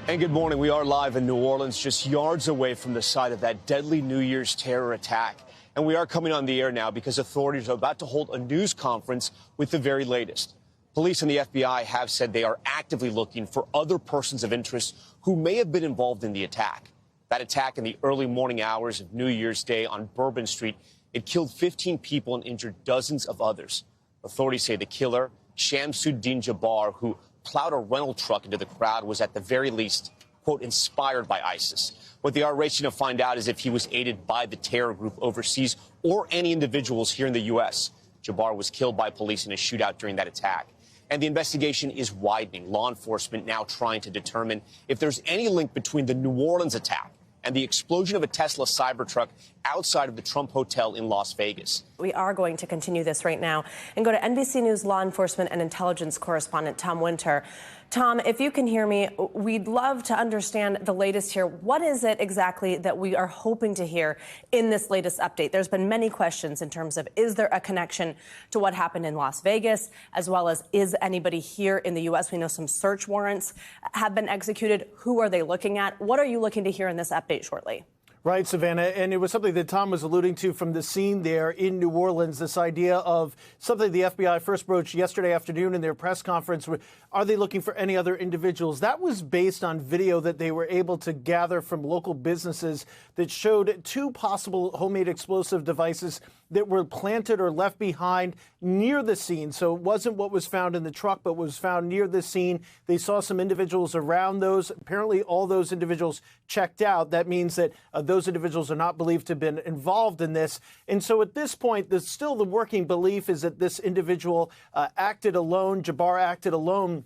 And good morning. We are live in New Orleans, just yards away from the site of that deadly New Year's terror attack. And we are coming on the air now because authorities are about to hold a news conference with the very latest. Police and the FBI have said they are actively looking for other persons of interest who may have been involved in the attack. That attack in the early morning hours of New Year's Day on Bourbon Street, it killed 15 people and injured dozens of others. Authorities say the killer, Shamsud-Din Jabbar, who plowed a rental truck into the crowd, was at the very least, quote, inspired by ISIS. What they are racing to find out is if he was aided by the terror group overseas or any individuals here in the U.S. Jabbar was killed by police in a shootout during that attack. And the investigation is widening. Law enforcement now trying to determine if there's any link between the New Orleans attack and the explosion of a Tesla Cybertruck outside of the Trump Hotel in Las Vegas. We are going to continue this right now and go to NBC News law enforcement and intelligence correspondent Tom Winter. Tom, if you can hear me, we'd love to understand the latest here. What is it exactly that we are hoping to hear in this latest update? There's been many questions in terms of, is there a connection to what happened in Las Vegas, as well as is anybody here in the U.S.? We know some search warrants have been executed. Who are they looking at? What are you looking to hear in this update shortly? Right, Savannah, and it was something that Tom was alluding to from the scene there in New Orleans, this idea of something the FBI first broached yesterday afternoon in their press conference. Are they looking for any other individuals? That was based on video that they were able to gather from local businesses that showed two possible homemade explosive devices that were planted or left behind near the scene. So it wasn't what was found in the truck, but was found near the scene. They saw some individuals around those. Apparently, all those individuals checked out. That means that those individuals are not believed to have been involved in this. And so at this point, still the working belief is that this individual acted alone, Jabbar acted alone.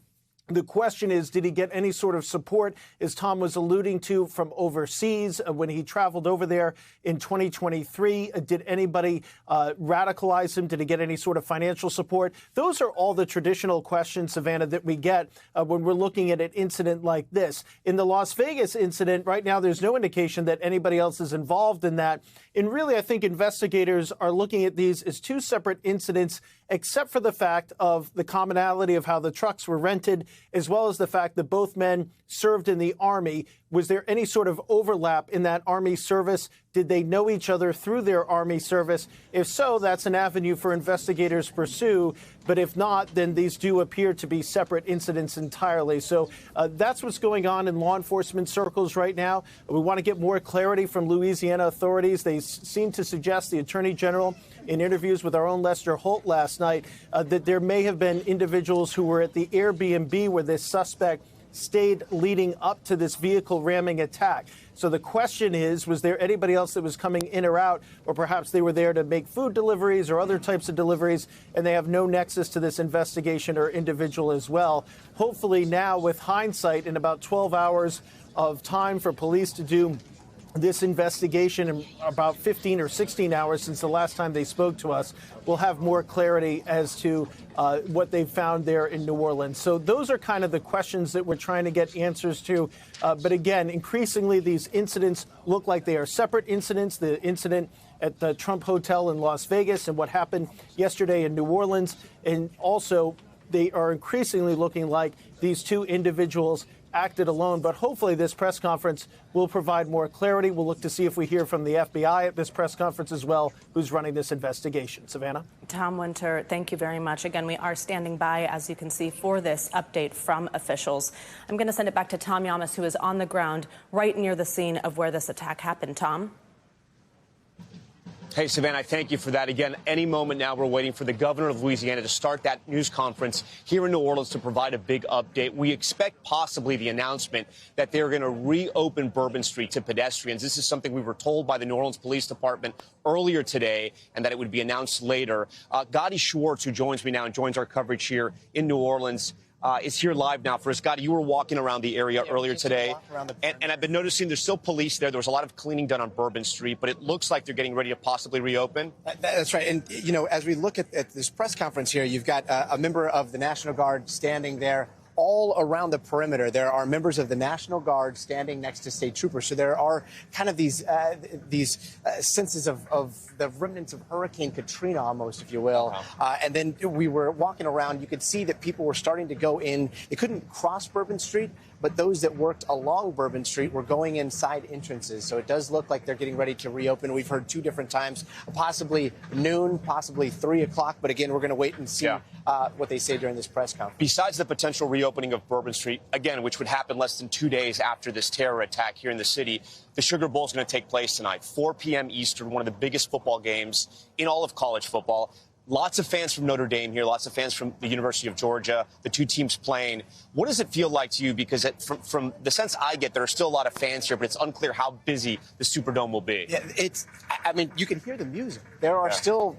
The question is, did he get any sort of support, as Tom was alluding to, from overseas when he traveled over there in 2023? Did anybody radicalize him? Did he get any sort of financial support? Those are all the traditional questions, Savannah, that we get when we're looking at an incident like this. In the Las Vegas incident, right now, there's no indication that anybody else is involved in that. And really, I think investigators are looking at these as two separate incidents, except for the fact of the commonality of how the trucks were rented, as well as the fact that both men served in the Army. Was there any sort of overlap in that Army service? Did they know each other through their Army service? If so, that's an avenue for investigators to pursue. But if not, then these do appear to be separate incidents entirely. So that's what's going on in law enforcement circles right now. We want to get more clarity from Louisiana authorities. They seem to suggest, the Attorney General, in interviews with our own Lester Holt last night, that there may have been individuals who were at the Airbnb where this suspect stayed leading up to this vehicle ramming attack. So the question is, was there anybody else that was coming in or out, or perhaps they were there to make food deliveries or other types of deliveries, and they have no nexus to this investigation or individual as well? Hopefully now, with hindsight, in about 12 hours of time for police to do this investigation, in about 15 or 16 hours since the last time they spoke to us, we'll have more clarity as to what they found there in New Orleans. So those are kind of the questions that we're trying to get answers to. But again, increasingly, these incidents look like they are separate incidents. The incident at the Trump Hotel in Las Vegas and what happened yesterday in New Orleans. And also, they are increasingly looking like these two individuals acted alone. But hopefully this press conference will provide more clarity. We'll look to see if we hear from the FBI at this press conference as well, who's running this investigation. Savannah? Tom Winter, thank you very much. Again, we are standing by, as you can see, for this update from officials. I'm going to send it back to Tom Yamas, who is on the ground right near the scene of where this attack happened. Tom? Hey, Savannah, thank you for that. Again, any moment now, we're waiting for the governor of Louisiana to start that news conference here in New Orleans to provide a big update. We expect possibly the announcement that they're going to reopen Bourbon Street to pedestrians. This is something we were told by the New Orleans Police Department earlier today, and that it would be announced later. Gotti Schwartz, who joins me now and joins our coverage here in New Orleans, is here live now for us. Gotti, you were walking around the area earlier today, and I've been noticing there's still police there. There was a lot of cleaning done on Bourbon Street, but it looks like they're getting ready to possibly reopen. That's right. And, you know, as we look at this press conference here, you've got a member of the National Guard standing there. All around the perimeter, there are members of the National Guard standing next to state troopers. So there are kind of these senses of the remnants of Hurricane Katrina, almost, if you will. And then we were walking around. You could see that people were starting to go in. They couldn't cross Bourbon Street, but those that worked along Bourbon Street were going in side entrances. So it does look like they're getting ready to reopen. We've heard 2 different times, possibly noon, possibly 3 o'clock. But again, we're going to wait and see what they say during this press conference. Besides the potential reopening of Bourbon Street, again, which would happen less than 2 days after this terror attack here in the city, the Sugar Bowl is going to take place tonight, 4 p.m. Eastern, one of the biggest football games in all of college football. Lots of fans from Notre Dame here, lots of fans from the University of Georgia, the 2 teams playing. What does it feel like to you? Because from the sense I get, there are still a lot of fans here, but it's unclear how busy the Superdome will be. Yeah, I mean, you can hear the music. There are still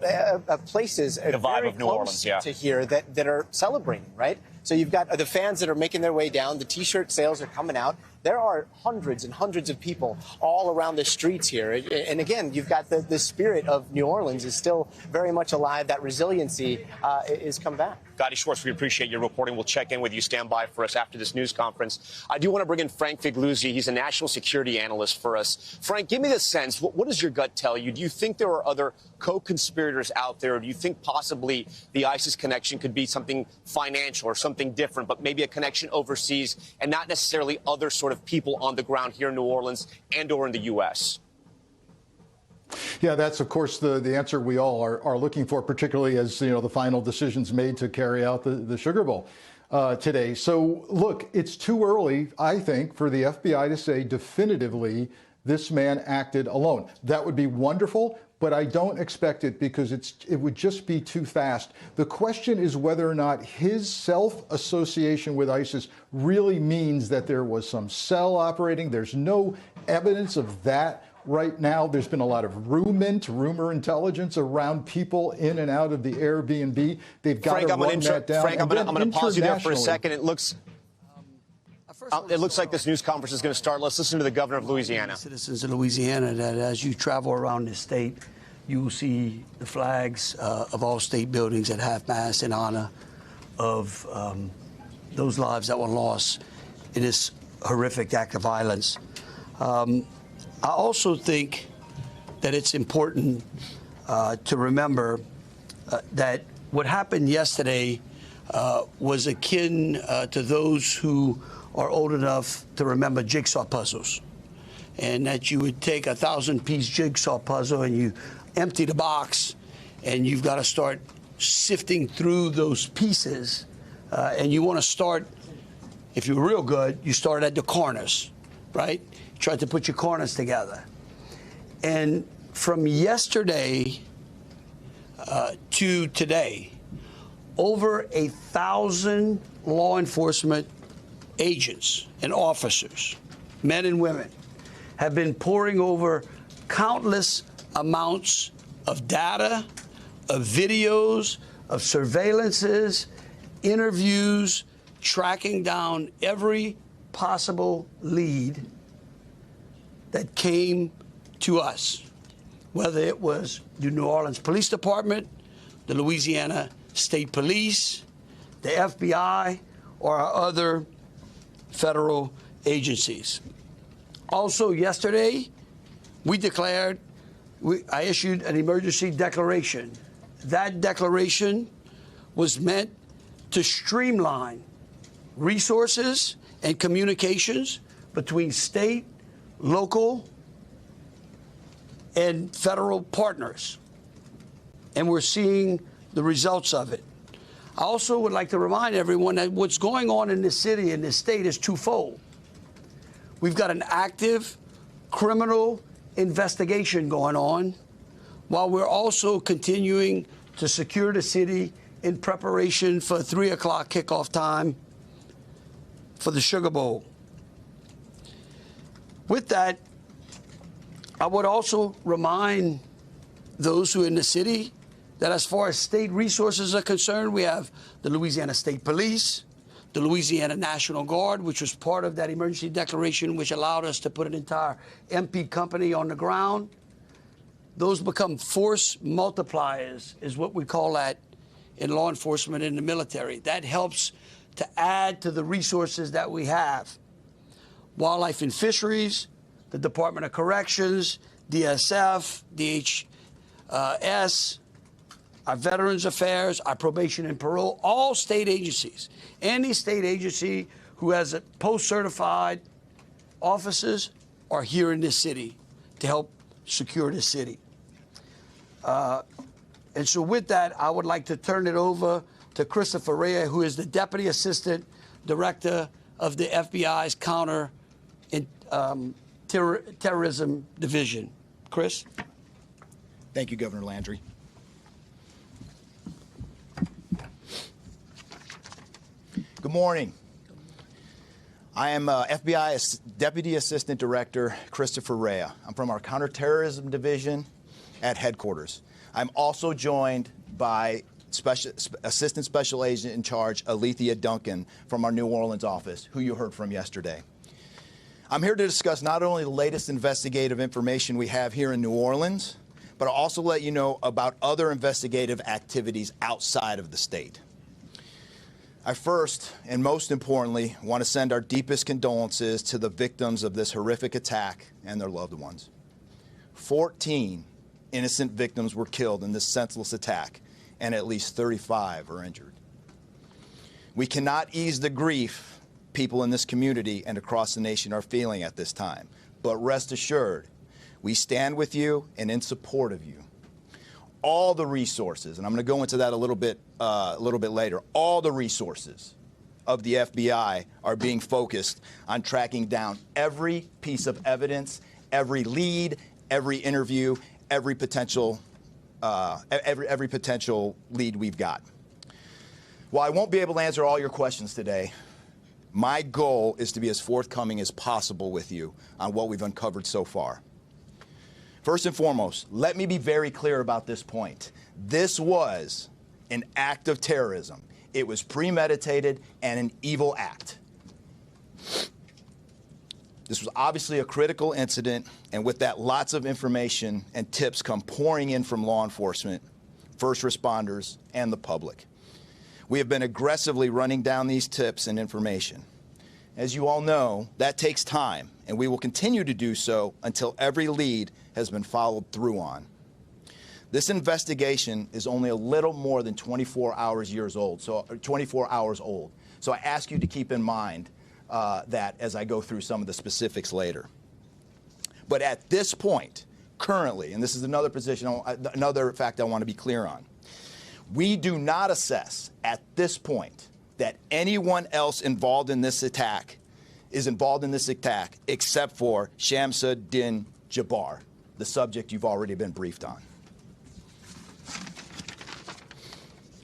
places the vibe very of New close Orleans, to here that are celebrating, right? So you've got the fans that are making their way down. The T-shirt sales are coming out. There are hundreds and hundreds of people all around the streets here. And again, you've got the spirit of New Orleans is still very much alive. That resiliency is come back. Gadi Schwartz, we appreciate your reporting. We'll check in with you. Stand by for us after this news conference. I do want to bring in Frank Figliuzzi. He's a national security analyst for us. Frank, give me the sense. What does your gut tell you? Do you think there are other co-conspirators out there? Or do you think possibly the ISIS connection could be something financial or something different, but maybe a connection overseas and not necessarily other sort of people on the ground here in New Orleans and or in the U.S.? Yeah, that's, of course, the answer we all are looking for, particularly as, the final decision's made to carry out the Sugar Bowl today. So, look, it's too early, I think, for the FBI to say definitively this man acted alone. That would be wonderful, but I don't expect it because it would just be too fast. The question is whether or not his self-association with ISIS really means that there was some cell operating. There's no evidence of that right now. There's been a lot of rumor intelligence around people in and out of the Airbnb. They've got to run that down. Frank, I'm going to pause you there for a second. It looks like this news conference is going to start. Let's listen to the governor of Louisiana. Citizens of Louisiana, that as you travel around the state, you will see the flags of all state buildings at half-mast in honor of those lives that were lost in this horrific act of violence. I also think that it's important to remember that what happened yesterday was akin to those who are old enough to remember jigsaw puzzles, and that you would take a 1,000-piece jigsaw puzzle and you empty the box, and you've got to start sifting through those pieces, and you want to start, if you're real good, you start at the corners, right? Try to put your corners together. And from yesterday to today, over 1,000 law enforcement agents and officers, men and women, have been poring over countless amounts of data, of videos, of surveillances, interviews, tracking down every possible lead that came to us, whether it was the New Orleans Police Department, the Louisiana State Police, the FBI, or our other federal agencies. Also, yesterday, I issued an emergency declaration. That declaration was meant to streamline resources and communications between state, local, and federal partners. And we're seeing the results of it. I also would like to remind everyone that what's going on in this city and this state is twofold. We've got an active criminal investigation going on, while we're also continuing to secure the city in preparation for 3 o'clock kickoff time for the Sugar Bowl. With that, I would also remind those who are in the city that as far as state resources are concerned, we have the Louisiana State Police, the Louisiana National Guard, which was part of that emergency declaration, which allowed us to put an entire MP company on the ground. Those become force multipliers, is what we call that in law enforcement and the military. That helps to add to the resources that we have. Wildlife and Fisheries, the Department of Corrections, DSF, DHS, our Veterans Affairs, our Probation and Parole, all state agencies. Any state agency who has post-certified officers are here in this city to help secure this city. And so with that, I would like to turn it over to Christopher Rea, who is the Deputy Assistant Director of the FBI's Counter Terrorism Division. Chris? Thank you, Governor Landry. Good morning. I am FBI Deputy Assistant Director Christopher Rea. I'm from our Counterterrorism Division at headquarters. I'm also joined by Assistant Special Agent in Charge Alethea Duncan from our New Orleans office, who you heard from yesterday. I'm here to discuss not only the latest investigative information we have here in New Orleans, but I'll also let you know about other investigative activities outside of the state. I first, and most importantly, want to send our deepest condolences to the victims of this horrific attack and their loved ones. 14 innocent victims were killed in this senseless attack, and at least 35 are injured. We cannot ease the grief people in this community and across the nation are feeling at this time, but rest assured, we stand with you and in support of you. All the resources, and I'm going to go into that a little bit later, all the resources of the FBI are being focused on tracking down every piece of evidence, every lead, every interview, every potential lead we've got. While I won't be able to answer all your questions today, my goal is to be as forthcoming as possible with you on what we've uncovered so far. First and foremost, let me be very clear about this point. This was an act of terrorism. It was premeditated and an evil act. This was obviously a critical incident, and with that, lots of information and tips come pouring in from law enforcement, first responders, and the public. We have been aggressively running down these tips and information. As you all know, that takes time, and we will continue to do so until every lead has been followed through on. This investigation is only a little more than 24 hours old. So I ask you to keep in mind that as I go through some of the specifics later. But at this point, currently, and this is another fact I want to be clear on, we do not assess at this point that anyone else involved in this attack except for Shamsud-Din Jabbar, the subject you've already been briefed on.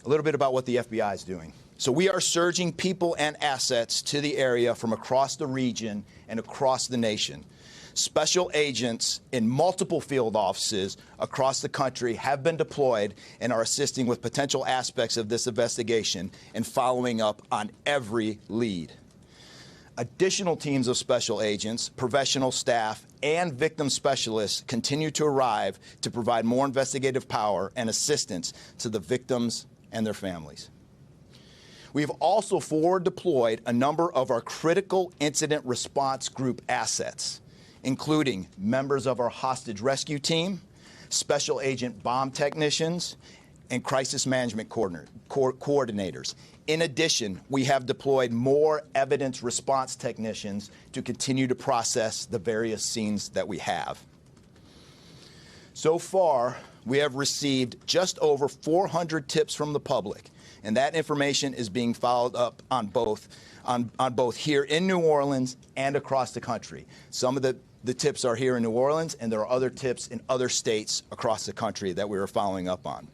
A little bit about what the FBI is doing. So we are surging people and assets to the area from across the region and across the nation. Special agents in multiple field offices across the country have been deployed and are assisting with potential aspects of this investigation and following up on every lead. Additional teams of special agents, professional staff, and victim specialists continue to arrive to provide more investigative power and assistance to the victims and their families. We have also forward deployed a number of our critical incident response group assets, including members of our hostage rescue team, special agent bomb technicians, and crisis management coordinators. In addition, we have deployed more evidence response technicians to continue to process the various scenes that we have. So far, we have received just over 400 tips from the public, and that information is being followed up on both here in New Orleans and across the country. Some of the tips are here in New Orleans, and there are other tips in other states across the country that we are following up on.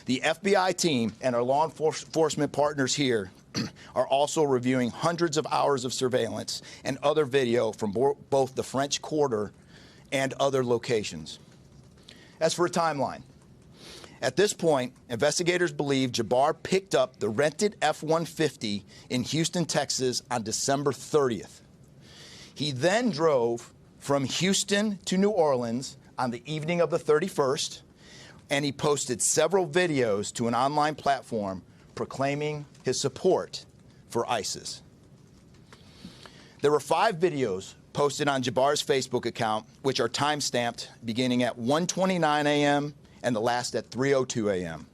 The FBI team and our law enforcement partners here are also reviewing hundreds of hours of surveillance and other video from both the French Quarter and other locations. As for a timeline, at this point, investigators believe Jabbar picked up the rented F-150 in Houston, Texas on December 30th. He then drove from Houston to New Orleans on the evening of the 31st, and he posted several videos to an online platform proclaiming his support for ISIS. There were 5 videos posted on Jabbar's Facebook account, which are time-stamped beginning at 1:29 a.m. and the last at 3:02 a.m.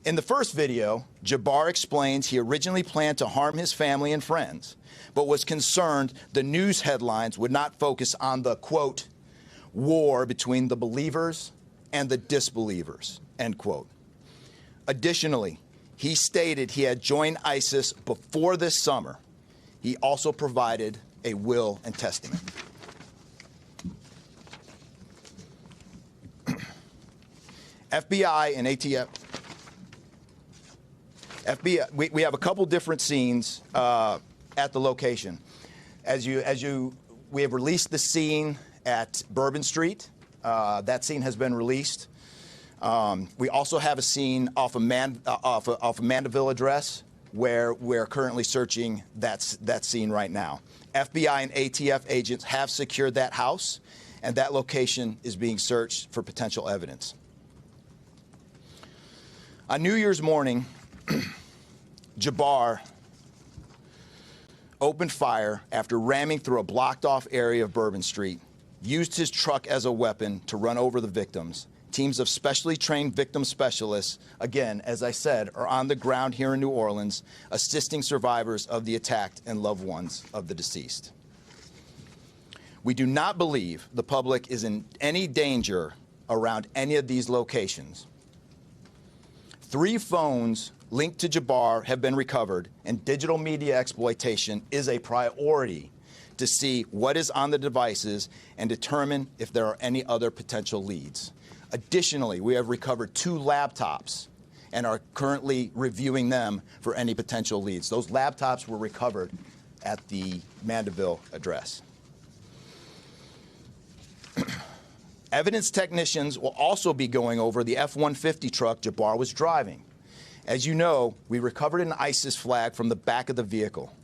In the first video, Jabbar explains he originally planned to harm his family and friends, but was concerned the news headlines would not focus on the, quote, war between the believers and the disbelievers, end quote. Additionally, he stated he had joined ISIS before this summer. He also provided a will and testament. FBI and ATF. FBI, we have a couple different scenes at the location. We have released the scene at Bourbon Street. That scene has been released. We also have a scene off of Mandeville Address where we're currently searching that scene right now. FBI and ATF agents have secured that house, and that location is being searched for potential evidence. On New Year's morning, Jabbar opened fire after ramming through a blocked-off area of Bourbon Street, used his truck as a weapon to run over the victims. Teams of specially trained victim specialists, again, as I said, are on the ground here in New Orleans, assisting survivors of the attack and loved ones of the deceased. We do not believe the public is in any danger around any of these locations. 3 phones linked to Jabbar have been recovered, and digital media exploitation is a priority to see what is on the devices and determine if there are any other potential leads. Additionally, we have recovered 2 laptops and are currently reviewing them for any potential leads. Those laptops were recovered at the Mandeville address. Evidence technicians will also be going over the F-150 truck Jabbar was driving. As you know, we recovered an ISIS flag from the back of the vehicle.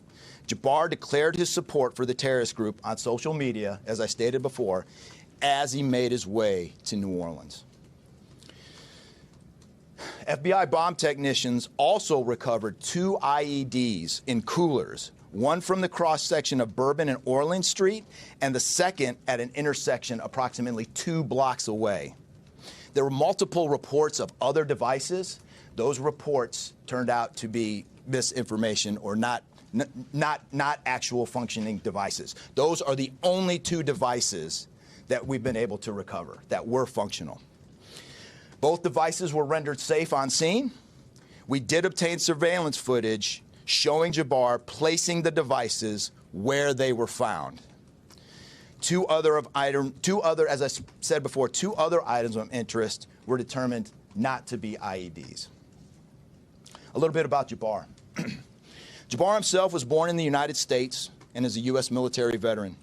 Jabbar declared his support for the terrorist group on social media, as I stated before, as he made his way to New Orleans. FBI bomb technicians also recovered 2 IEDs in coolers, one from the cross-section of Bourbon and Orleans Street, and the second at an intersection approximately 2 blocks away. There were multiple reports of other devices. Those reports turned out to be misinformation or not actual functioning devices. Those are the only 2 devices that we've been able to recover that were functional. Both devices were rendered safe on scene. We did obtain surveillance footage showing Jabbar placing the devices where they were found. 2 other, as I said before, 2 other items of interest were determined not to be IEDs. A little bit about Jabbar. Jabbar himself was born in the United States and is a U.S. military veteran.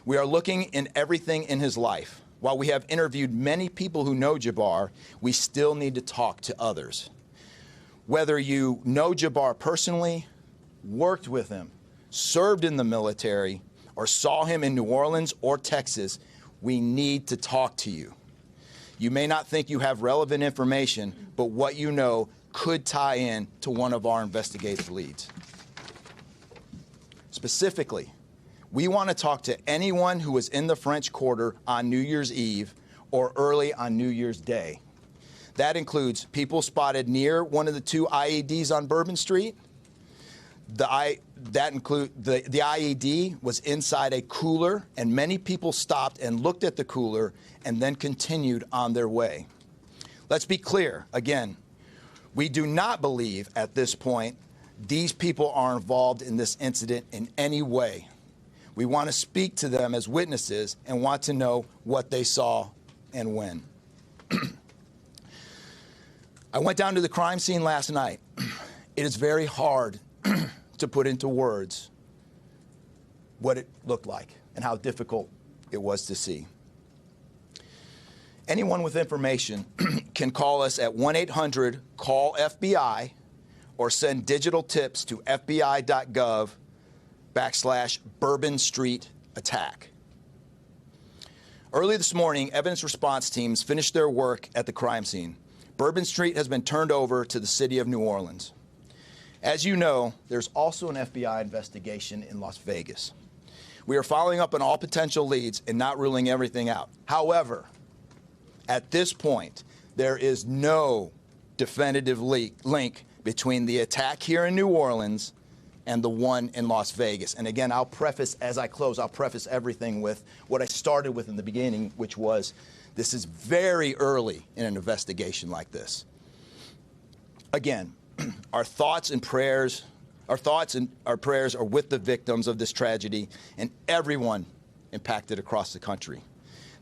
We are looking in everything in his life. While we have interviewed many people who know Jabbar, we still need to talk to others. Whether you know Jabbar personally, worked with him, served in the military, or saw him in New Orleans or Texas, we need to talk to you. You may not think you have relevant information, but what you know could tie in to one of our investigative leads. Specifically, we want to talk to anyone who was in the French Quarter on New Year's Eve or early on New Year's Day. That includes people spotted near one of the 2 IEDs on Bourbon Street. The IED was inside a cooler, and many people stopped and looked at the cooler and then continued on their way. Let's be clear, again, we do not believe at this point these people are involved in this incident in any way. We want to speak to them as witnesses and want to know what they saw and when. I went down to the crime scene last night. It is very hard to put into words what it looked like and how difficult it was to see. Anyone with information can call us at 1-800-CALL-FBI or send digital tips to fbi.gov/Bourbon Street attack. Early this morning, evidence response teams finished their work at the crime scene. Bourbon Street has been turned over to the city of New Orleans. As you know, there's also an FBI investigation in Las Vegas. We are following up on all potential leads and not ruling everything out. However, at this point, there is no definitive link between the attack here in New Orleans and the one in Las Vegas. And again, I'll preface, as I close, I'll preface everything with what I started with in the beginning, which was this is very early in an investigation like this. Again, our thoughts and prayers are with the victims of this tragedy and everyone impacted across the country.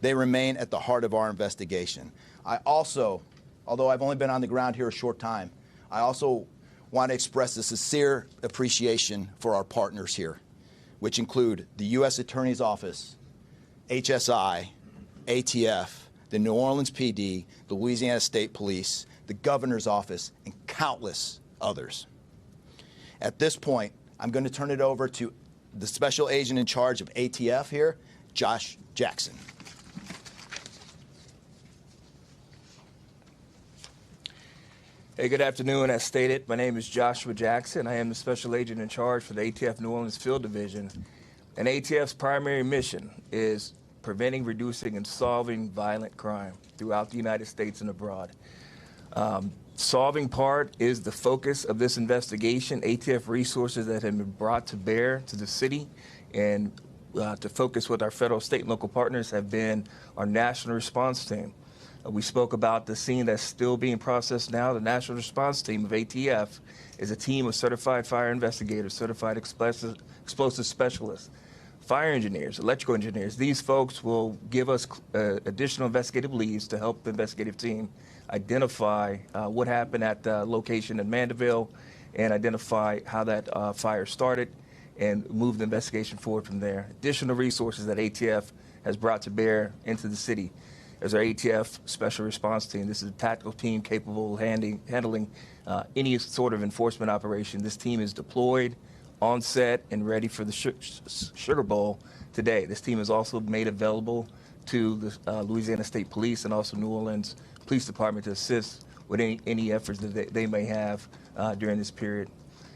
They remain at the heart of our investigation. I also, although I've only been on the ground here a short time, I also want to express a sincere appreciation for our partners here, which include the U.S. Attorney's Office, HSI, ATF, the New Orleans PD, the Louisiana State Police, the Governor's Office, and countless others. At this point, I'm going to turn it over to the Special Agent in charge of ATF here, Josh Jackson. Hey, good afternoon. As stated, my name is Joshua Jackson. I am the Special Agent in charge for the ATF New Orleans Field Division. And ATF's primary mission is preventing, reducing, and solving violent crime throughout the United States and abroad. Solving part is the focus of this investigation. ATF resources that have been brought to bear to the city and to focus with our federal, state, and local partners have been our national response team. We spoke about the scene that's still being processed now. The national response team of ATF is a team of certified fire investigators, certified explosive specialists, fire engineers, electrical engineers. These folks will give us additional investigative leads to help the investigative team identify what happened at the location in Mandeville and identify how that fire started and move the investigation forward from there. Additional resources that ATF has brought to bear into the city is our ATF Special Response Team. This is a tactical team capable of handling any sort of enforcement operation. This team is deployed, on set, and ready for the Sugar Bowl today. This team is also made available to the Louisiana State Police and also New Orleans Police Department to assist with any efforts that they may have during this period.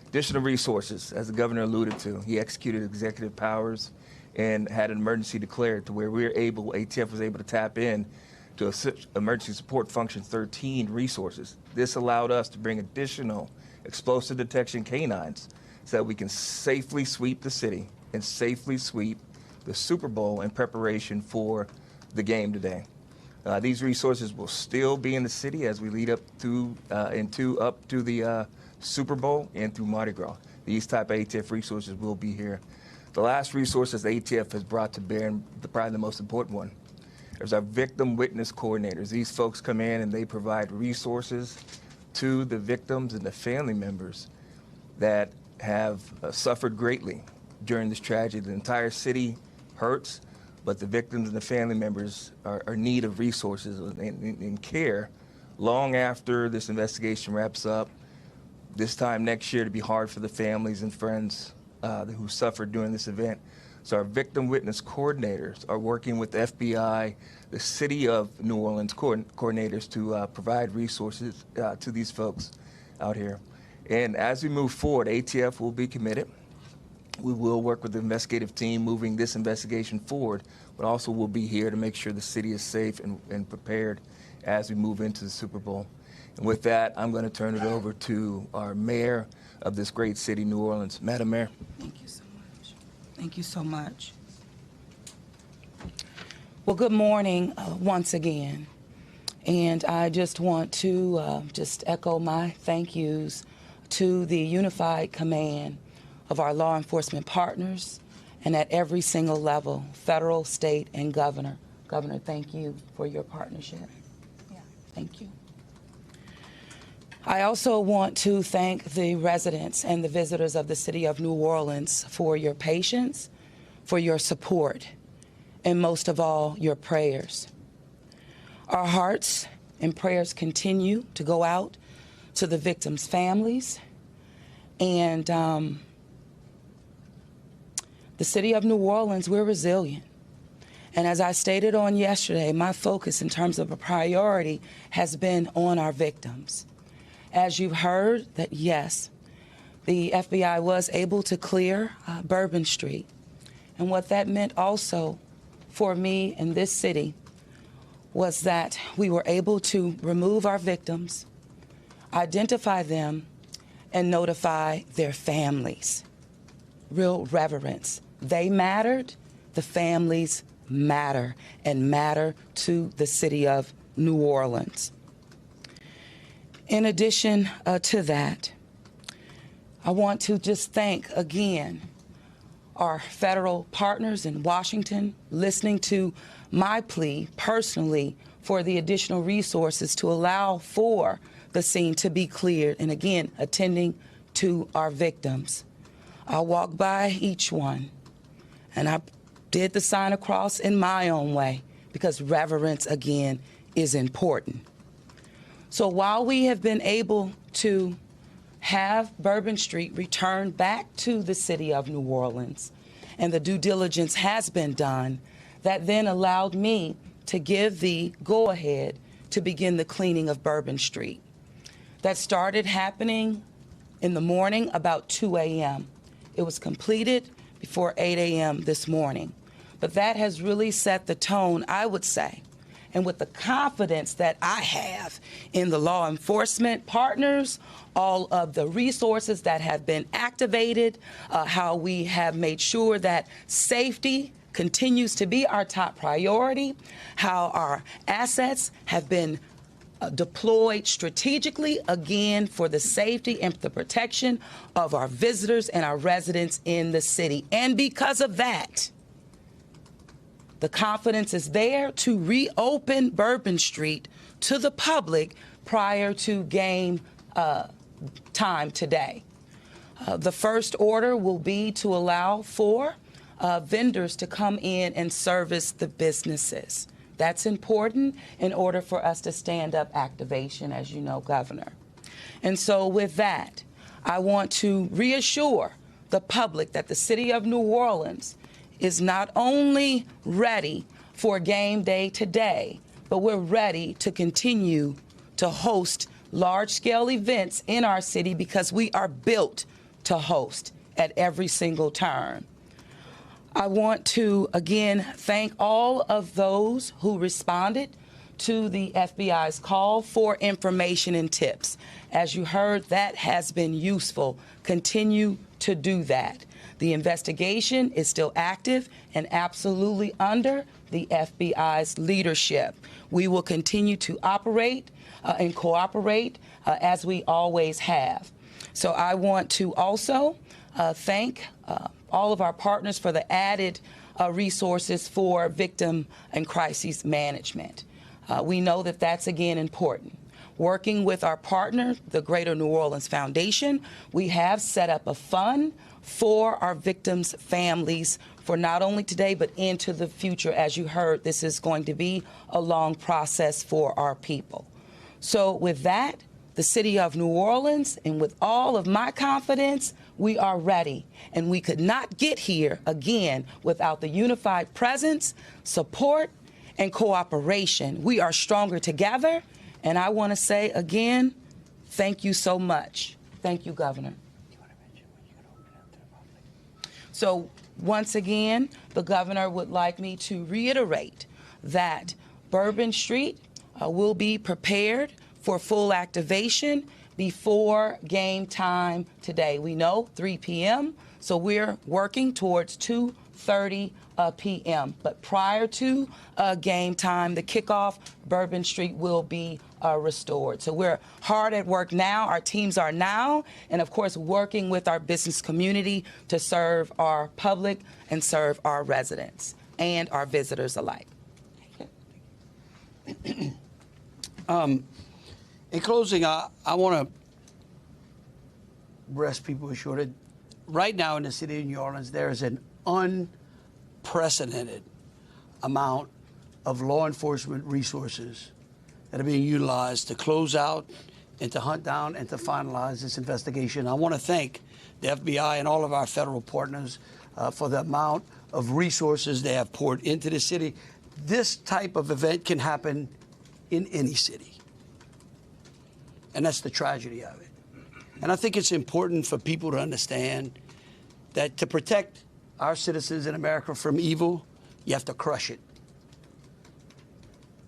Additional resources, as the governor alluded to, he executed executive powers and had an emergency declared to where ATF was able to tap in to Emergency Support Function 13 resources. This allowed us to bring additional explosive detection canines so that we can safely sweep the city and safely sweep the Super Bowl in preparation for the game today. These resources will still be in the city as we lead up to the Super Bowl and through Mardi Gras. These type of ATF resources will be here. The last resources the ATF has brought to bear, and probably the most important one, is our victim witness coordinators. These folks come in and they provide resources to the victims and the family members that have suffered greatly during this tragedy. The entire city hurts, but the victims and the family members are in need of resources and care long after this investigation wraps up. This time next year to be hard for the families and friends who suffered during this event. So our victim witness coordinators are working with the FBI, the City of New Orleans coordinators to provide resources to these folks out here. And as we move forward, ATF will be committed. We will work with the investigative team moving this investigation forward, but also we'll be here to make sure the city is safe and prepared as we move into the Super Bowl. And with that, I'm going to turn it over to our mayor of this great city, New Orleans. Madam Mayor. Thank you so much. Thank you so much. Well, good morning once again. And I just want to just echo my thank yous to the unified command of our law enforcement partners and at every single level, federal, state, and governor. Governor, thank you for your partnership. Yeah, thank you. I also want to thank the residents and the visitors of the city of New Orleans for your patience, for your support, and most of all, your prayers. Our hearts and prayers continue to go out to the victims' families, and the city of New Orleans, we're resilient. And as I stated on yesterday, my focus in terms of a priority has been on our victims. As you've heard, that yes, the FBI was able to clear Bourbon Street. And what that meant also for me in this city was that we were able to remove our victims, identify them, and notify their families. Real reverence. They mattered, the families matter, and matter to the city of New Orleans. In addition to that, I want to just thank again our federal partners in Washington listening to my plea personally for the additional resources to allow for the scene to be cleared, and again, attending to our victims. I walked by each one, and I did the sign of cross in my own way, because reverence, again, is important. So while we have been able to have Bourbon Street return back to the city of New Orleans, and the due diligence has been done, that then allowed me to give the go-ahead to begin the cleaning of Bourbon Street. That started happening in the morning about 2 a.m. It was completed before 8 a.m. this morning. But that has really set the tone, I would say, and with the confidence that I have in the law enforcement partners, all of the resources that have been activated, how we have made sure that safety continues to be our top priority, how our assets have been deployed strategically, again, for the safety and the protection of our visitors and our residents in the city. And because of that, the confidence is there to reopen Bourbon Street to the public prior to game time today. The first order will be to allow for vendors to come in and service the businesses. That's important in order for us to stand up activation, as you know, Governor. And so with that, I want to reassure the public that the city of New Orleans is not only ready for game day today, but we're ready to continue to host large-scale events in our city because we are built to host at every single turn. I want to, again, thank all of those who responded to the FBI's call for information and tips. As you heard, that has been useful. Continue to do that. The investigation is still active and absolutely under the FBI's leadership. We will continue to operate and cooperate as we always have. So I want to also thank all of our partners for the added resources for victim and crisis management. We know that that's, again, important. Working with our partner, the Greater New Orleans Foundation, we have set up a fund for our victims' families for not only today but into the future. As you heard, this is going to be a long process for our people. So with that, the city of New Orleans, and with all of my confidence, we are ready. And we could not get here, again, without the unified presence, support, and cooperation. We are stronger together. And I want to say, again, thank you so much. Thank you, Governor. So once again, the governor would like me to reiterate that Bourbon Street will be prepared for full activation before game time today. We know 3 p.m., so we're working towards 2:30 p.m. But prior to game time, the kickoff, Bourbon Street will be restored. So we're hard at work now. Our teams are now, and of course, working with our business community to serve our public and serve our residents and our visitors alike. In closing, I want to rest people assured. Right now in the city of New Orleans, there is an unprecedented amount of law enforcement resources that are being utilized to close out and to hunt down and to finalize this investigation. I want to thank the FBI and all of our federal partners for the amount of resources they have poured into the city. This type of event can happen in any city. And that's the tragedy of it. And I think it's important for people to understand that to protect our citizens in America from evil, you have to crush it.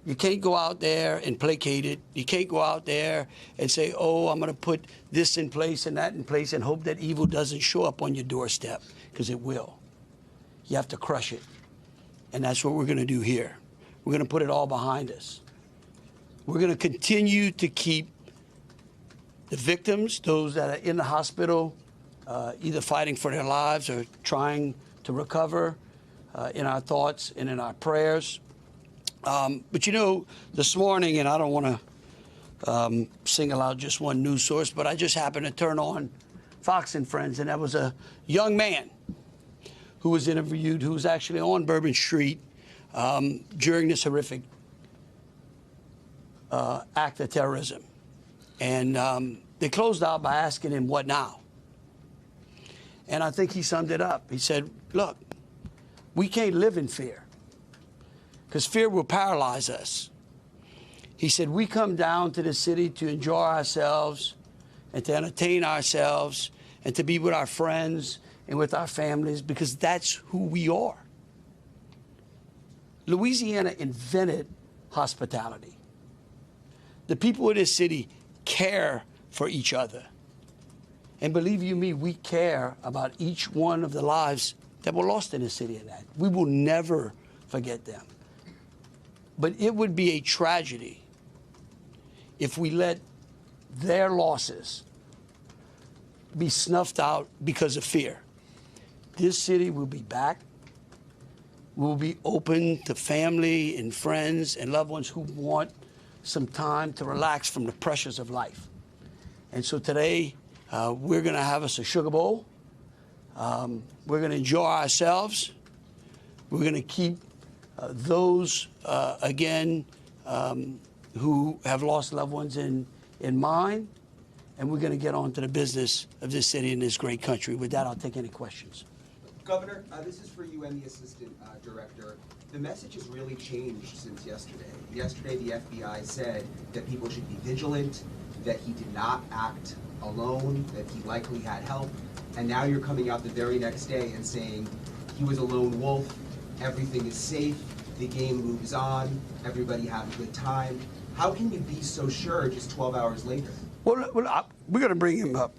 You can't go out there and placate it. You can't go out there and say, oh, I'm going to put this in place and that in place and hope that evil doesn't show up on your doorstep, because it will. You have to crush it. And that's what we're going to do here. We're going to put it all behind us. We're going to continue to keep the victims, those that are in the hospital, either fighting for their lives or trying to recover, in our thoughts and in our prayers. But you know, this morning, and I don't want to single out just one news source, but I just happened to turn on Fox and Friends, and there was a young man who was interviewed who was actually on Bourbon Street during this horrific act of terrorism. And they closed out by asking him, what now? And I think he summed it up. He said, look, we can't live in fear, because fear will paralyze us. He said, we come down to the city to enjoy ourselves and to entertain ourselves and to be with our friends and with our families, because that's who we are. Louisiana invented hospitality. The people of this city care for each other. And believe you me, we care about each one of the lives that were lost in the city of that. We will never forget them. But it would be a tragedy if we let their losses be snuffed out because of fear. This city will be back. We'll be open to family and friends and loved ones who want some time to relax from the pressures of life. And so today, we're going to have us a sugar bowl. We're going to enjoy ourselves. We're going to keep those, again, who have lost loved ones in mind. And we're going to get on to the business of this city and this great country. With that, I'll take any questions. Governor, this is for you and the Assistant Director. The message has really changed since yesterday. Yesterday, the FBI said that people should be vigilant, that he did not act alone, that he likely had help. And now you're coming out the very next day and saying he was a lone wolf, everything is safe, the game moves on, everybody had a good time. How can you be so sure just 12 hours later? Well, we're going to bring him up.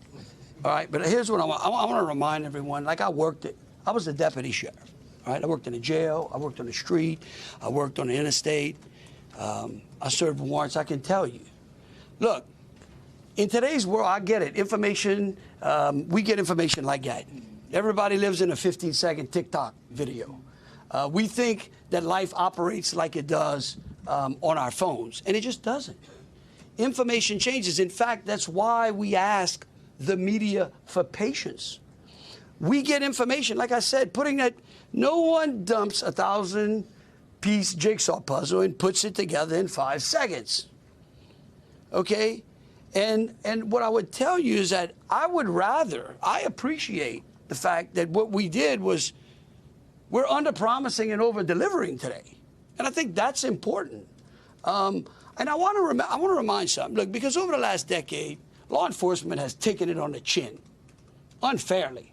All right, but here's what I want to remind everyone. Like I was a deputy sheriff. All right, I worked in a jail, I worked on the street, I worked on the interstate, I served warrants. I can tell you, look, in today's world, I get it. Information, we get information like that. Everybody lives in a 15-second TikTok video. We think that life operates like it does on our phones, and it just doesn't. Information changes. In fact, that's why we ask the media for patience. We get information, like I said, no one dumps a 1,000-piece jigsaw puzzle and puts it together in 5 seconds. Okay? And what I would tell you is that I appreciate the fact that what we did was we're under-promising and over-delivering today. And I think that's important. And I want to remind something. Look, because over the last decade, law enforcement has taken it on the chin, unfairly.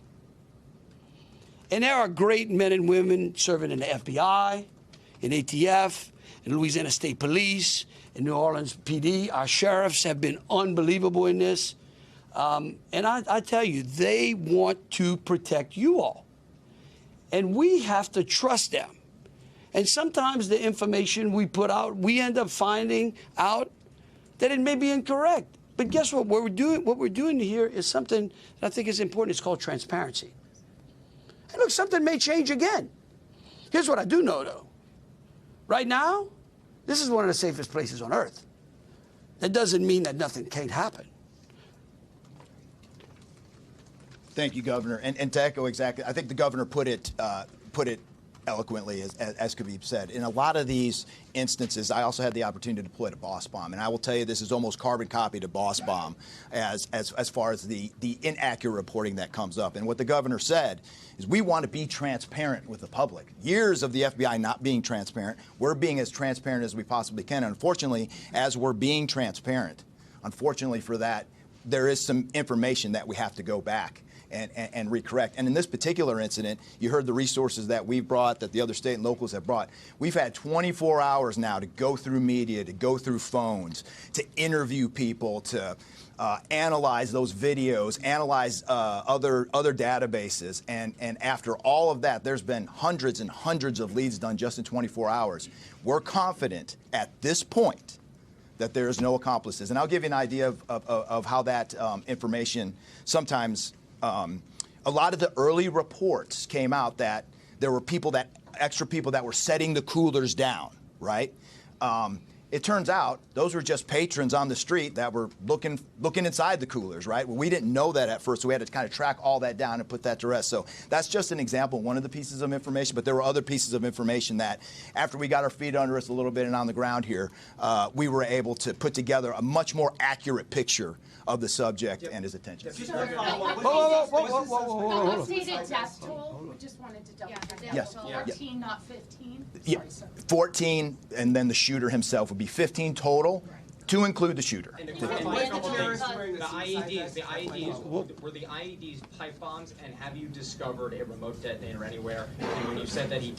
And there are great men and women serving in the FBI, in ATF, in Louisiana State Police, in New Orleans PD. Our sheriffs have been unbelievable in this. And I tell you, they want to protect you all. And we have to trust them. And sometimes the information we put out, we end up finding out that it may be incorrect. But guess what? What we're doing here is something that I think is important. It's called transparency. And look, something may change again. Here's what I do know, though. Right now, this is one of the safest places on earth. That doesn't mean that nothing can't happen. Thank you, Governor. And to echo exactly, I think the governor put it eloquently, as Khabib said. In a lot of these instances, I also had the opportunity to deploy to Boss Bomb, and I will tell you this is almost carbon copy to Boss Bomb as far as the inaccurate reporting that comes up. And what the governor said is we want to be transparent with the public. Years of the FBI not being transparent, we're being as transparent as we possibly can. And unfortunately, as we're being transparent, unfortunately for that, there is some information that we have to go back and recorrect. And in this particular incident, you heard the resources that we've brought, that the other state and locals have brought. We've had 24 hours now to go through media, to go through phones, to interview people, to analyze those videos, analyze other databases. And after all of that, there's been hundreds and hundreds of leads done just in 24 hours. We're confident at this point that there is no accomplices. And I'll give you an idea of how that information sometimes, a lot of the early reports came out that there were extra people that were setting the coolers down, right? It turns out those were just patrons on the street that were looking inside the coolers, right? Well, we didn't know that at first, so we had to kind of track all that down and put that to rest. So that's just an example, one of the pieces of information, but there were other pieces of information that after we got our feet under us a little bit and on the ground here, we were able to put together a much more accurate picture of the subject and his attention. Updated death toll. We just wanted to double check. Yes. 14, not 15. Yeah. 14, and then the shooter himself would be 15 total, to include the shooter. And the IEDs, were the IEDs pipe bombs, and have you discovered a remote detonator anywhere? And when you said that you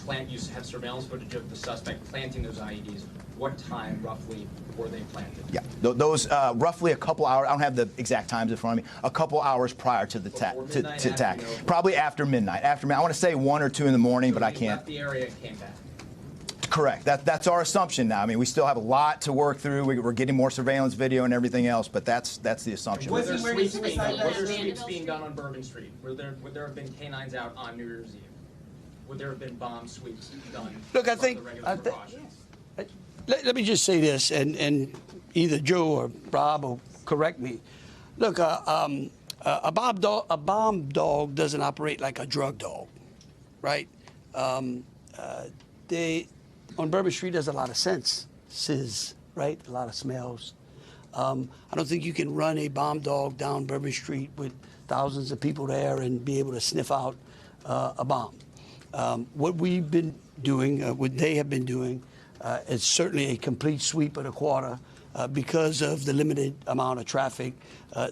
have surveillance footage of the suspect planting those IEDs, what time roughly were they planted? Yeah, those roughly a couple hours. I don't have the exact times in front of me. A couple hours prior to the attack, probably after midnight. I want to say 1 or 2 in the morning, but I can't. Left the area and came back. Correct. That's our assumption now. I mean, we still have a lot to work through. We're getting more surveillance video and everything else, but that's the assumption. Were there sweeps being done on Bourbon Street? Would there have been canines out on New Year's Eve? Would there have been bomb sweeps done? Look, I think let me just say this, and either Joe or Rob will correct me. Look, a bomb dog doesn't operate like a drug dog, right? On Bourbon Street, there's a lot of senses, right? A lot of smells. I don't think you can run a bomb dog down Bourbon Street with thousands of people there and be able to sniff out a bomb. What we've been doing, what they have been doing, is certainly a complete sweep of the quarter because of the limited amount of traffic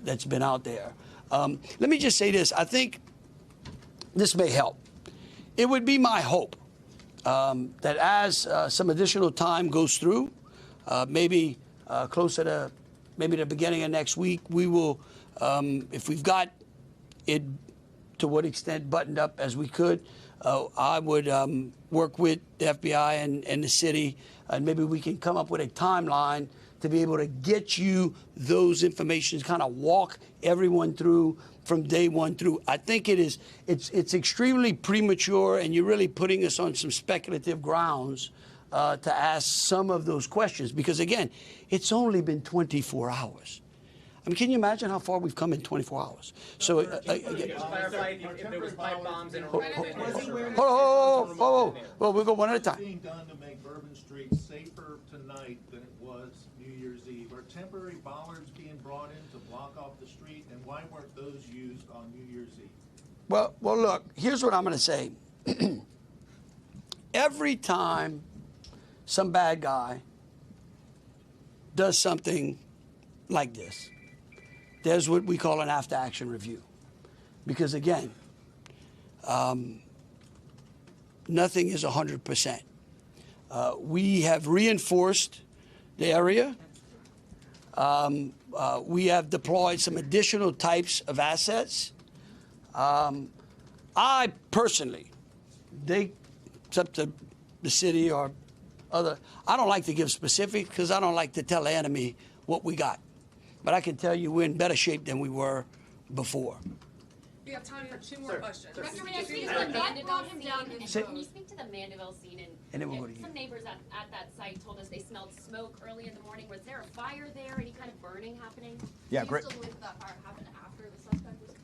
that's been out there. Let me just say this. I think this may help. It would be my hope that as some additional time goes through, maybe closer to maybe the beginning of next week, we will, if we've got it to what extent buttoned up as we could, I would work with the FBI and the city, and maybe we can come up with a timeline to be able to get you those information, kind of walk everyone through from day one through. I think it's extremely premature, and you're really putting us on some speculative grounds to ask some of those questions, because again, it's only been 24 hours. I mean, can you imagine how far we've come in 24 hours? So, clarify if there was pipe bombs and well, we'll go one at a time. Being done to make Bourbon Street safer tonight than it was New Year's Eve? Are temporary bollards being brought in to block off the street, and why weren't those used on New Year's Eve? Well, look, here's what I'm going to say. Every time some bad guy does something like this, there's what we call an after-action review. Because, again, nothing is 100%. We have reinforced the area. We have deployed some additional types of assets. I personally, it's up to the city or other, I don't like to give specifics because I don't like to tell the enemy what we got. But I can tell you we're in better shape than we were before. We have time for 2 more questions. Director, may I speak to the Mandeville scene? Can you speak to the Mandeville scene? And then we'll go to you. Some neighbors at that site told us they smelled smoke early in the morning. Was there a fire there? Any kind of burning happening? Yeah, great. Do you still believe that fire happened after the suspect was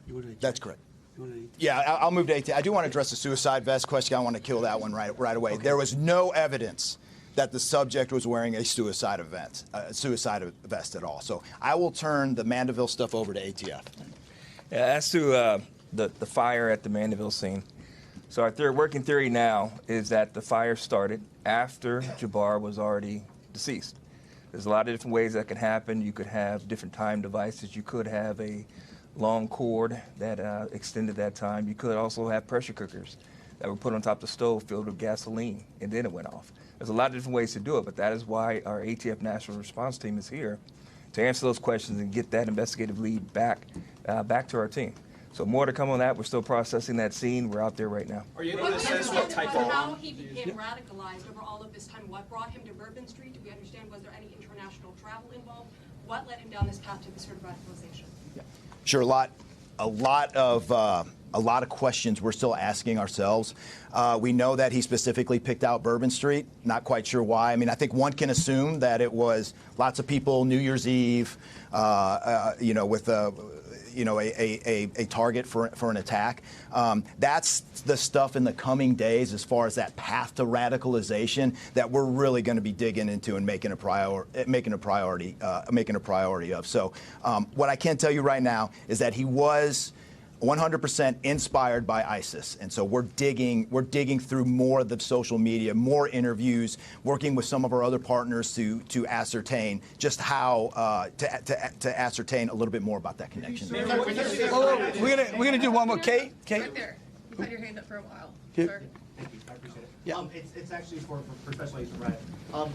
killed? That's correct. Yeah, I'll move to 18. I do want to address the suicide vest question. I want to kill that one right away. Okay. There was no evidence that the subject was wearing a suicide vest at all. So I will turn the Mandeville stuff over to ATF. Yeah, as to the fire at the Mandeville scene, so our working theory now is that the fire started after Jabbar was already deceased. There's a lot of different ways that can happen. You could have different time devices. You could have a long cord that extended that time. You could also have pressure cookers that were put on top of the stove filled with gasoline, and then it went off. There's a lot of different ways to do it, but that is why our ATF National Response Team is here to answer those questions and get that investigative lead back to our team. So more to come on that. We're still processing that scene. We're out there right now. Are you able to sense what type of how he became radicalized over all of this time? What brought him to Bourbon Street? Do we understand? Was there any international travel involved? What led him down this path to this sort of radicalization? Sure, a lot of questions we're still asking ourselves. We know that he specifically picked out Bourbon Street. Not quite sure why. I mean, I think one can assume that it was lots of people New Year's Eve, with a target for an attack. That's the stuff in the coming days as far as that path to radicalization that we're really going to be digging into and making a priority of. So what I can tell you right now is that he was 100% inspired by ISIS, and so we're digging through more of the social media, more interviews, working with some of our other partners to ascertain just how to ascertain a little bit more about that connection. Oh, we're gonna do one more. Kate. Right there. You've had your hand up for a while. Sir. Thank you. I appreciate it. Yeah. It's actually for Special Agent Ryan.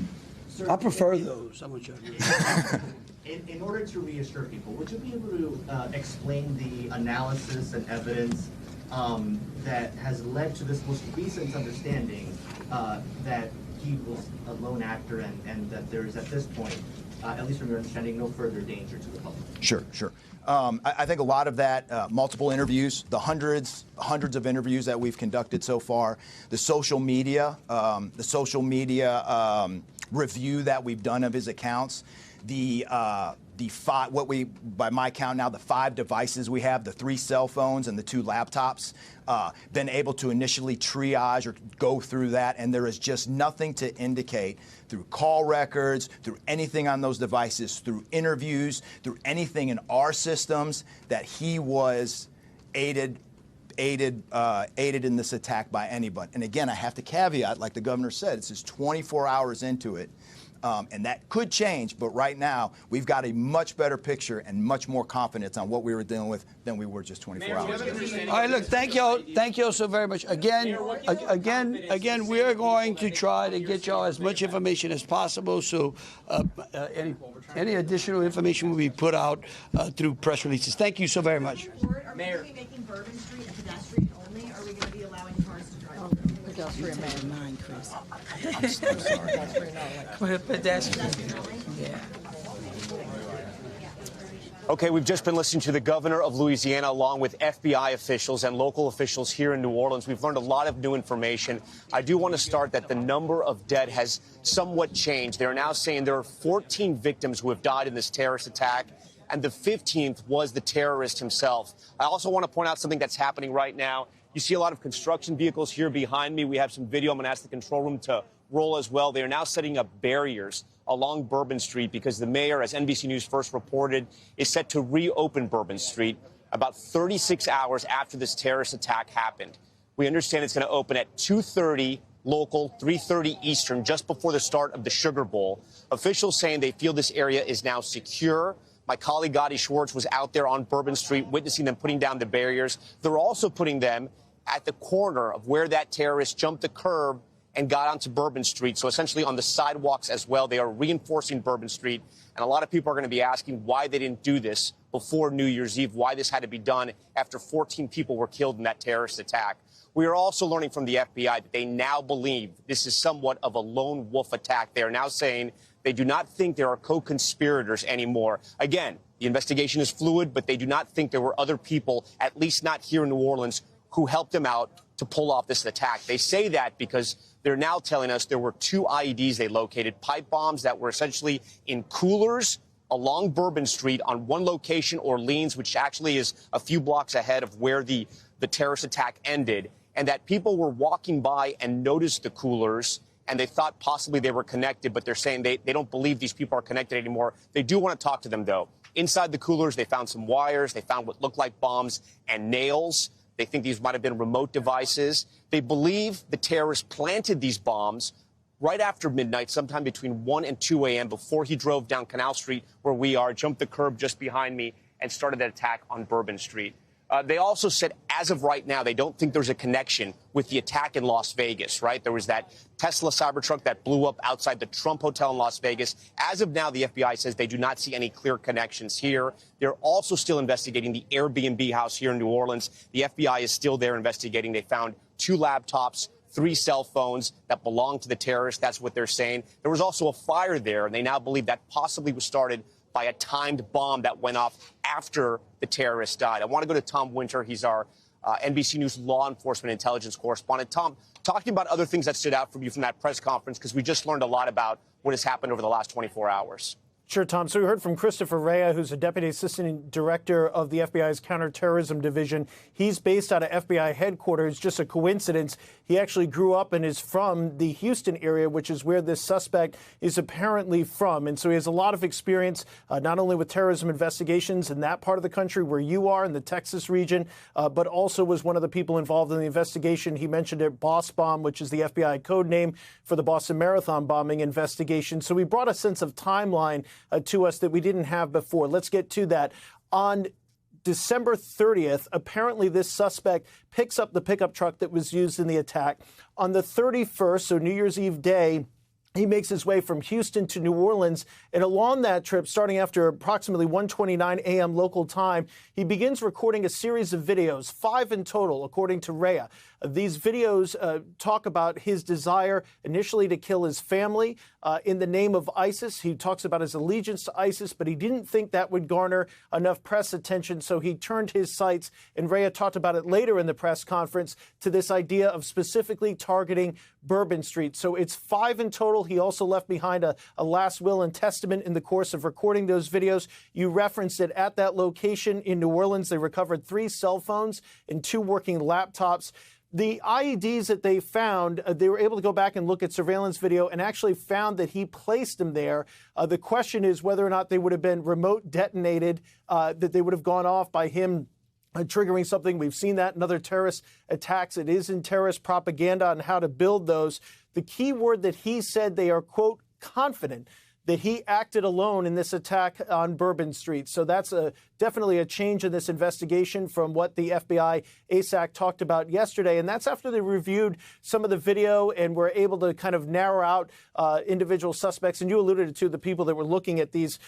Sir, I prefer those. I want you to. In order to reassure people, would you be able to explain the analysis and evidence that has led to this most recent understanding that he was a lone actor and that there is at this point, at least from your understanding, no further danger to the public? Sure. I think a lot of that, multiple interviews, the hundreds of interviews that we've conducted so far, the social media review that we've done of his accounts, by my count now, the 5 devices we have, the 3 cell phones and the 2 laptops, been able to initially triage or go through that, and there is just nothing to indicate through call records, through anything on those devices, through interviews, through anything in our systems that he was aided in this attack by anybody. And again, I have to caveat, like the governor said, it's just 24 hours into it. And that could change, but right now we've got a much better picture and much more confidence on what we were dealing with than we were just 24 hours ago. All right, look, thank y'all so very much. Again, we are going to try to get y'all as much information as possible. So any additional information will be put out through press releases. Thank you so very much. Are we going to be making Bourbon Street a pedestrian only? Or are we going to be allowing cars to drive through? Pedestrian only, Chris. I'm so sorry. Pedestrian. Yeah. Okay, we've just been listening to the governor of Louisiana along with FBI officials and local officials here in New Orleans. We've learned a lot of new information. I do want to start that the number of dead has somewhat changed. They're now saying there are 14 victims who have died in this terrorist attack, and the 15th was the terrorist himself. I also want to point out something that's happening right now. You see a lot of construction vehicles here behind me. We have some video. I'm going to ask the control room to roll as well. They are now setting up barriers along Bourbon Street because the mayor, as NBC News first reported, is set to reopen Bourbon Street about 36 hours after this terrorist attack happened. We understand it's going to open at 2:30 local, 3:30 Eastern, just before the start of the Sugar Bowl. Officials saying they feel this area is now secure. My colleague Gotti Schwartz was out there on Bourbon Street witnessing them putting down the barriers. They're also putting them at the corner of where that terrorist jumped the curb and got onto Bourbon Street. So essentially on the sidewalks as well. They are reinforcing Bourbon Street. And a lot of people are going to be asking why they didn't do this before New Year's Eve, why this had to be done after 14 people were killed in that terrorist attack. We are also learning from the FBI that they now believe this is somewhat of a lone wolf attack. They are now saying they do not think there are co-conspirators anymore. Again, the investigation is fluid, but they do not think there were other people, at least not here in New Orleans, who helped them out to pull off this attack. They say that because they're now telling us there were 2 IEDs they located, pipe bombs that were essentially in coolers along Bourbon Street on one location, Orleans, which actually is a few blocks ahead of where the terrorist attack ended, and that people were walking by and noticed the coolers, and they thought possibly they were connected, but they're saying they don't believe these people are connected anymore. They do want to talk to them, though. Inside the coolers, they found some wires. They found what looked like bombs and nails. They think these might have been remote devices. They believe the terrorist planted these bombs right after midnight, sometime between 1 and 2 a.m. before he drove down Canal Street, where we are, jumped the curb just behind me, and started that attack on Bourbon Street. They also said, as of right now, they don't think there's a connection with the attack in Las Vegas, right? There was that Tesla Cybertruck that blew up outside the Trump Hotel in Las Vegas. As of now, the FBI says they do not see any clear connections here. They're also still investigating the Airbnb house here in New Orleans. The FBI is still there investigating. They found 2 laptops, 3 cell phones that belonged to the terrorists. That's what they're saying. There was also a fire there, and they now believe that possibly was started by a timed bomb that went off after the terrorist died. I want to go to Tom Winter. He's our NBC News law enforcement intelligence correspondent. Tom, talking about other things that stood out from you from that press conference, because we just learned a lot about what has happened over the last 24 hours. Sure, Tom. So we heard from Christopher Rea, who's a Deputy Assistant Director of the FBI's Counterterrorism Division. He's based out of FBI headquarters. Just a coincidence. He actually grew up and is from the Houston area, which is where this suspect is apparently from. And so he has a lot of experience, not only with terrorism investigations in that part of the country where you are, in the Texas region, but also was one of the people involved in the investigation. He mentioned it, Boss Bomb, which is the FBI code name for the Boston Marathon bombing investigation. So he brought a sense of timeline to us that we didn't have before. Let's get to that. On December 30th, apparently this suspect picks up the pickup truck that was used in the attack. On the 31st, so New Year's Eve day, he makes his way from Houston to New Orleans, and along that trip, starting after approximately 1:29 a.m. local time, he begins recording a series of videos, 5 in total, according to Rea. These videos talk about his desire initially to kill his family in the name of ISIS. He talks about his allegiance to ISIS, but he didn't think that would garner enough press attention, so he turned his sights, and Rea talked about it later in the press conference, to this idea of specifically targeting Bourbon Street. So it's 5 in total. He also left behind a last will and testament in the course of recording those videos. You referenced it. At that location in New Orleans, they recovered 3 cell phones and 2 working laptops. The IEDs that they found, they were able to go back and look at surveillance video and actually found that he placed them there. The question is whether or not they would have been remote detonated, that they would have gone off by him triggering something. We've seen that in other terrorist attacks. It is in terrorist propaganda on how to build those. The key word that he said, they are, quote, confident that he acted alone in this attack on Bourbon Street. So that's definitely a change in this investigation from what the FBI ASAC talked about yesterday. And that's after they reviewed some of the video and were able to kind of narrow out individual suspects. And you alluded to the people that were looking at these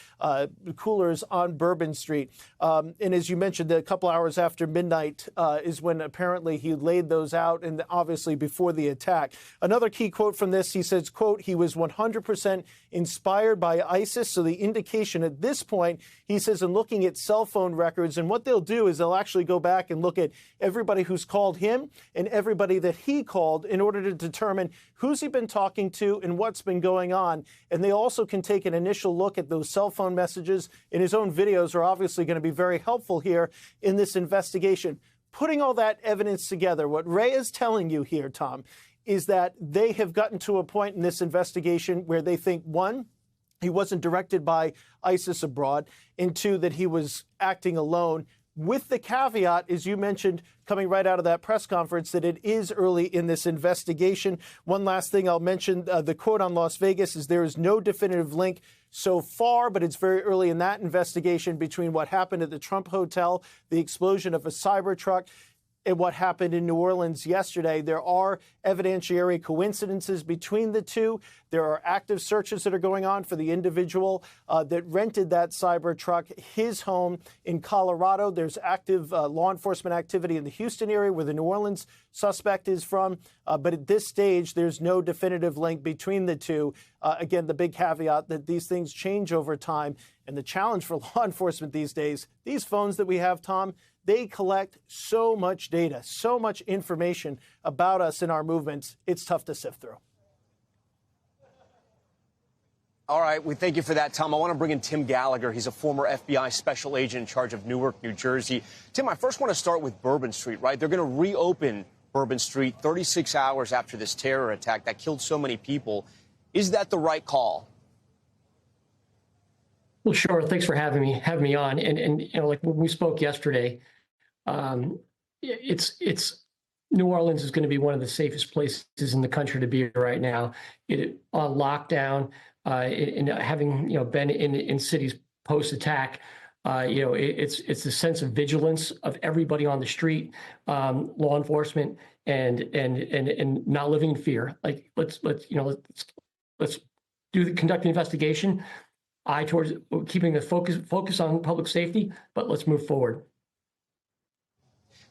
coolers on Bourbon Street. And as you mentioned, a couple hours after midnight is when apparently he laid those out, and obviously before the attack. Another key quote from this, he says, quote, he was 100% inspired by ISIS. So the indication at this point, he says, in looking at cell phone records, and what they'll do is they'll actually go back and look at everybody who's called him and everybody that he called in order to determine who's he been talking to and what's been going on. And they also can take an initial look at those cell phone messages, and his own videos are obviously going to be very helpful here in this investigation. Putting all that evidence together, what Ray is telling you here, Tom, is that they have gotten to a point in this investigation where they think, 1, he wasn't directed by ISIS abroad, and 2, that he was acting alone, with the caveat, as you mentioned, coming right out of that press conference, that it is early in this investigation. One last thing I'll mention, the quote on Las Vegas is there is no definitive link so far, but it's very early in that investigation between what happened at the Trump Hotel, the explosion of a Cybertruck, and what happened in New Orleans yesterday. There are evidentiary coincidences between the two. There are active searches that are going on for the individual that rented that Cybertruck, his home in Colorado. There's active law enforcement activity in the Houston area where the New Orleans suspect is from. But at this stage, there's no definitive link between the two. Again, the big caveat that these things change over time. And the challenge for law enforcement these days, these phones that we have, Tom, they collect so much data, so much information about us and our movements. It's tough to sift through. All right. We thank you for that, Tom. I want to bring in Tim Gallagher. He's a former FBI special agent in charge of Newark, New Jersey. Tim, I first want to start with Bourbon Street, right? They're going to reopen Bourbon Street 36 hours after this terror attack that killed so many people. Is that the right call? Well, sure. Thanks for having me on. And you know, like when we spoke yesterday, it's New Orleans is going to be one of the safest places in the country to be right now. It on lockdown, and having been in cities post-attack, It's the sense of vigilance of everybody on the street, law enforcement, and not living in fear. Like let's conduct the investigation. Eye towards keeping the focus on public safety, but let's move forward.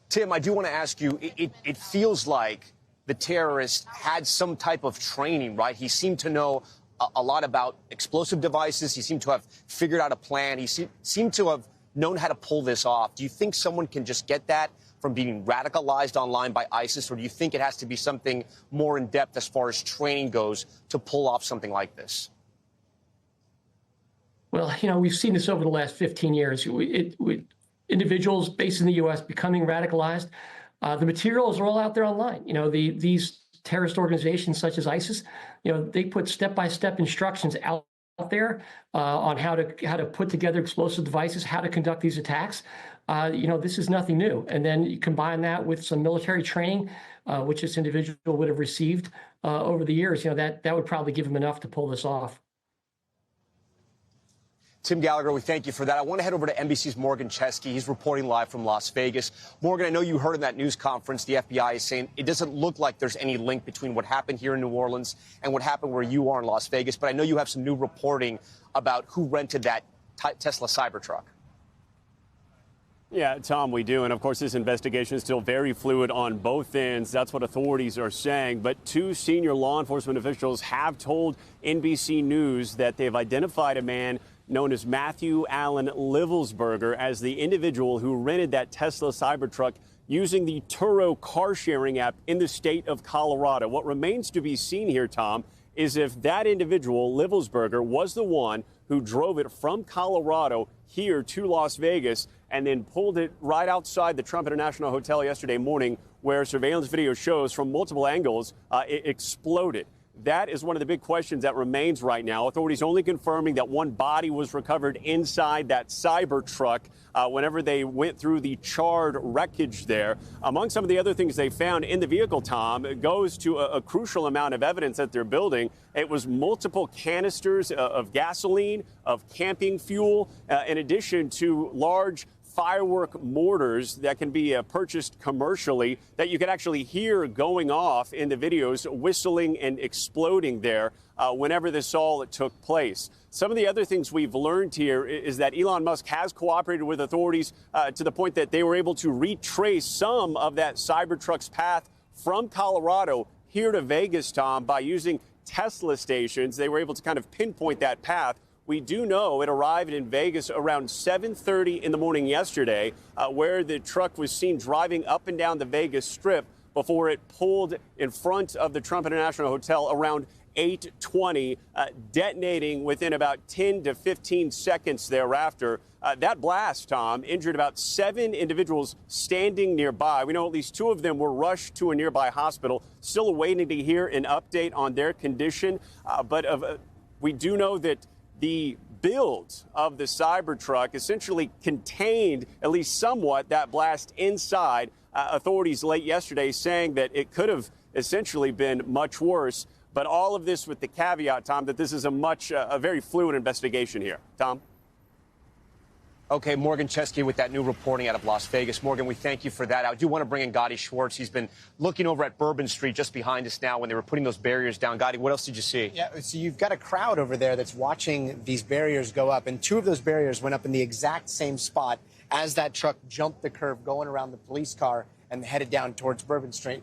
Tim, I do want to ask you, it feels like the terrorist had some type of training, right? He seemed to know a lot about explosive devices. He seemed to have figured out a plan. He seemed to have known how to pull this off. Do you think someone can just get that from being radicalized online by ISIS, or do you think it has to be something more in depth as far as training goes to pull off something like this? Well, we've seen this over the last 15 years. Individuals based in the U.S. becoming radicalized. The materials are all out there online. These terrorist organizations such as ISIS, they put step-by-step instructions out there on how to put together explosive devices, how to conduct these attacks. This is nothing new. And then you combine that with some military training, which this individual would have received over the years. That would probably give him enough to pull this off. Tim Gallagher, we thank you for that. I want to head over to NBC's Morgan Chesky. He's reporting live from Las Vegas. Morgan, I know you heard in that news conference the FBI is saying it doesn't look like there's any link between what happened here in New Orleans and what happened where you are in Las Vegas. But I know you have some new reporting about who rented that Tesla Cybertruck. Yeah, Tom, we do. And of course, this investigation is still very fluid on both ends. That's what authorities are saying. But two senior law enforcement officials have told NBC News that they've identified a man known as Matthew Allen Livelsberger as the individual who rented that Tesla Cybertruck using the Turo car sharing app in the state of Colorado. What remains to be seen here, Tom, is if that individual, Livelsberger, was the one who drove it from Colorado here to Las Vegas and then pulled it right outside the Trump International Hotel yesterday morning, where surveillance video shows from multiple angles it exploded. That is one of the big questions that remains right now. Authorities only confirming that one body was recovered inside that Cybertruck whenever they went through the charred wreckage there. Among some of the other things they found in the vehicle, Tom, it goes to a crucial amount of evidence that they're building. It was multiple canisters of gasoline, of camping fuel, in addition to large firework mortars that can be purchased commercially that you can actually hear going off in the videos, whistling and exploding there whenever this all took place. Some of the other things we've learned here is that Elon Musk has cooperated with authorities to the point that they were able to retrace some of that Cybertruck's path from Colorado here to Vegas, Tom, by using Tesla stations. They were able to kind of pinpoint that path. We do know it arrived in Vegas around 7:30 in the morning yesterday, where the truck was seen driving up and down the Vegas Strip before it pulled in front of the Trump International Hotel around 8:20, detonating within about 10 to 15 seconds thereafter. That blast, Tom, injured about 7 individuals standing nearby. We know at least 2 of them were rushed to a nearby hospital, still awaiting to hear an update on their condition. We do know that the build of the Cybertruck essentially contained, at least somewhat, that blast inside. Authorities late yesterday saying that it could have essentially been much worse. But all of this with the caveat, Tom, that this is a very fluid investigation here. Tom? Okay, Morgan Chesky with that new reporting out of Las Vegas. Morgan, we thank you for that. I do want to bring in Gotti Schwartz. He's been looking over at Bourbon Street just behind us now when they were putting those barriers down. Gotti, what else did you see? Yeah, so you've got a crowd over there that's watching these barriers go up, and 2 of those barriers went up in the exact same spot as that truck jumped the curve going around the police car and headed down towards Bourbon Street.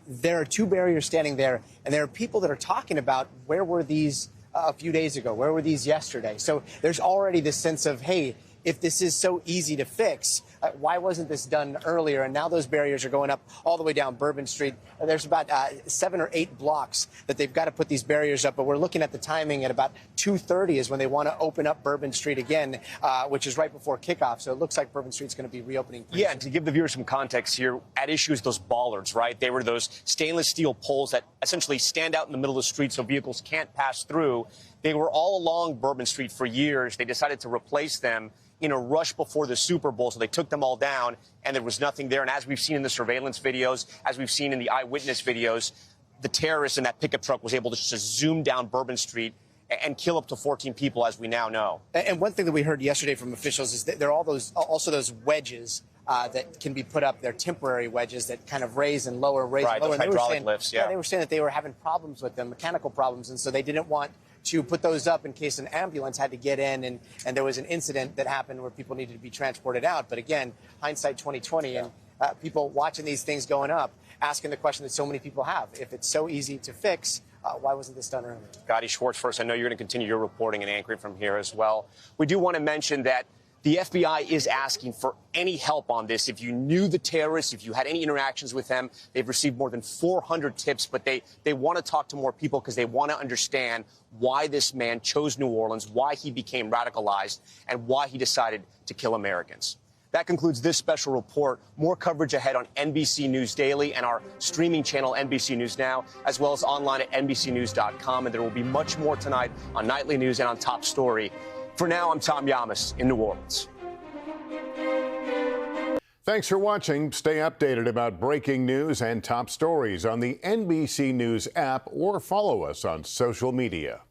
There are 2 barriers standing there, and there are people that are talking about where were these a few days ago? Where were these yesterday? So there's already this sense of, hey, if this is so easy to fix, why wasn't this done earlier? And now those barriers are going up all the way down Bourbon Street. There's about 7 or 8 blocks that they've got to put these barriers up. But we're looking at the timing at about 2:30 is when they want to open up Bourbon Street again, which is right before kickoff. So it looks like Bourbon Street's going to be reopening. Yeah, and to give the viewers some context here, at issue is those bollards, right? They were those stainless steel poles that essentially stand out in the middle of the street so vehicles can't pass through. They were all along Bourbon Street for years. They decided to replace them in a rush before the Super Bowl, so they took them all down, and there was nothing there. And as we've seen in the surveillance videos, as we've seen in the eyewitness videos, the terrorist in that pickup truck was able to just zoom down Bourbon Street and kill up to 14 people, as we now know. And one thing that we heard yesterday from officials is that there are also those wedges that can be put up. They're temporary wedges that kind of raise and lower, Right, and lower. those hydraulic lifts, yeah. They were saying that they were having problems with them, mechanical problems, and so they didn't want to put those up in case an ambulance had to get in and there was an incident that happened where people needed to be transported out. But again, hindsight 2020, and people watching these things going up, asking the question that so many people have: if it's so easy to fix, why wasn't this done earlier? Gadi Schwartz, first, I know you're going to continue your reporting and anchoring from here as well. We do want to mention that the FBI is asking for any help on this. If you knew the terrorists, if you had any interactions with them, they've received more than 400 tips, but they want to talk to more people because they want to understand why this man chose New Orleans, why he became radicalized, and why he decided to kill Americans. That concludes this special report. More coverage ahead on NBC News Daily and our streaming channel, NBC News Now, as well as online at NBCnews.com. And there will be much more tonight on Nightly News and on Top Story. For now, I'm Tom Yamas in New Orleans. Thanks for watching. Stay updated about breaking news and top stories on the NBC News app or follow us on social media.